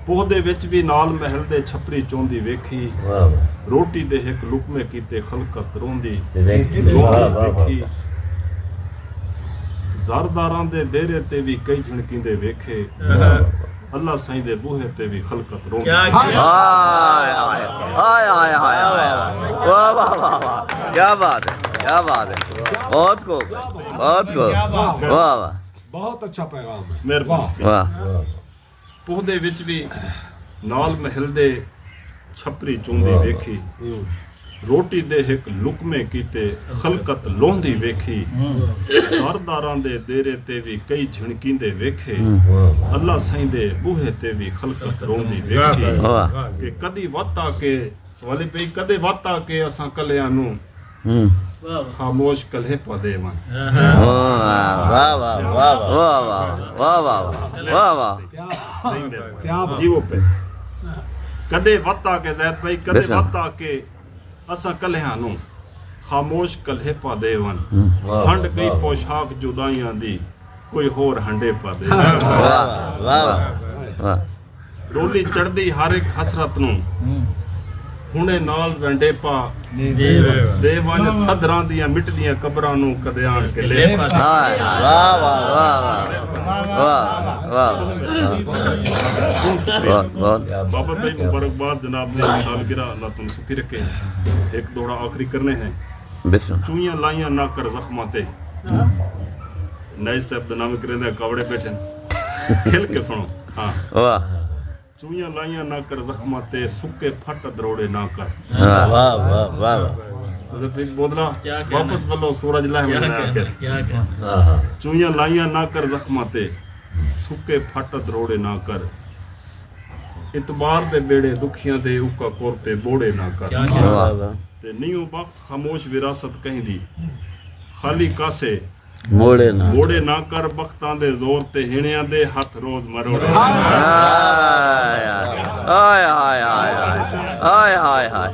ਪੋਹ ਦੇ ਵਿੱਚ ਵੀ ਨਾਲ ਮਹਿਲ ਦੇ ਛਪਰੀ ਚੋਂਦੀ ਵੇਖੀ ਰੋਟੀ ਦੇ ਇੱਕ ਲੁਕਮੇ ਕੀਤੇ ਖਲਕਤ ਰੋਂਦੀ ਵੇਖੀ ਜ਼ਰਦਾਰਾਂ ਦੇ ਦੇਰੇ ਤੇ ਵੀ ਕਈ ਝਣਕੀਂਦੇ ਵੇਖੇ ਅੱਲਾ ਸਾਈਂ ਦੇ ਬੂਹੇ ਤੇ ਵੀ ਖਲਕਤ ਰੋਂਦੀ ਆਏ ਆਏ ਆਏ आए वाह वाह वाह वाह क्या बात है बहुत खूब वाह वाह बहुत अच्छा पैगाम है ਮਿਹਰਬਾਨੀ वाह ਪੋਹ ਦੇ ਵਿੱਚ ਵੀ ਨਾਲ ਮਹਿਲ ਦੇ ਛਪਰੀ ਚੋਂਦੀ ਵੇਖੀ ਰੋਟੀ ਦੇ ਇੱਕ ਲੁਕਮੇ ਕੀਤੇ ਖਲਕਤ ਲੋਂਦੀ ਵੇਖੀ ਸਰਦਾਰਾਂ ਦੇ ਦੇਰੇ ਤੇ ਵੀ ਕਈ ਝਣਕੀਂਦੇ ਵੇਖੇ ਅੱਲਾ ਸਾਈਂ ਦੇ ਬੂਹੇ ਤੇ ਵੀ ਖਲਕਤ ਰੋਂਦੀ ਵੇਖੀ ਕਿ ਕਦੀ ਵਤ ਆ ਕੇ ਸਵਾਲੇ ਪਈ ਕਦੇ ਵਤ ਆ ਕੇ ਅਸਾਂ ਕਲਿਆਂ ਨੂੰ ਖਾਮੋਸ਼ ਕਲहे ਪਾ ਦੇਵਾਂ वाह वाह वाह वाह वाह वाह वाह वाह क्या जीवो पे कदे वत आ के ज़ैद भाई कदे वत आ के असां कलियां ਨੂੰ ਖਾਮੋਸ਼ ਕਲहे ਪਾ ਦੇਵਨ ਹੰਡ ਗਈ ਪੋਸ਼ਾਕ ਜੁਦਾਈਆਂ ਦੀ ਕੋਈ ਹੋਰ ਹੰਡੇ ਪਾ ਦੇ वाह वाह वाह ਰੋਲੀ ਚੜਦੀ ਹਰ ਇੱਕ ਹਸਰਤ ਨੂੰ ਹੁਣੇ ਨਾਲ ਰੰਡੇ ਪਾ ਦੇਵਾਂ ਸਦਰਾਂ ਦੀਆਂ ਮਿੱਟਦੀਆਂ ਕਬਰਾਂ ਨੂੰ ਕਦੇ ਆਣ ਕੇ ਲੈ ਪਾ वाह वाह वाह वाह वाह बाबा भाई मुबारकबाद जनाब ने सालगिरह अल्लाह तुम सुखी रखे एक दौड़ा आखिरी करने हैं बिस्मिल्लाह चूइयां लाइयां ना कर जख्मां ते नए साहब दा नाम करेंदे कावड़े बैठे खिल के सुनो हाँ वाह चूइयां लाइयां ना कर जख्मां ते सुके फट दरोड़े ना कर वाह वाह वाह हज़रत एक बोदला वापस वल्लो सूरज लह क्या चूइयां लाइयां ना कर जख्मां ते सुके फट दरोड़े ना कर इतबार दे बेड़े दुखियां दे उका कोरते बोड़े ना कर ते नीओ बख खामोश विरासत कहिंदी खाली कासे मोड़े ना कर बख्तां दे जोर ते हिणियां दे हथ रोज मरोड़े आय आय आय आय आय आय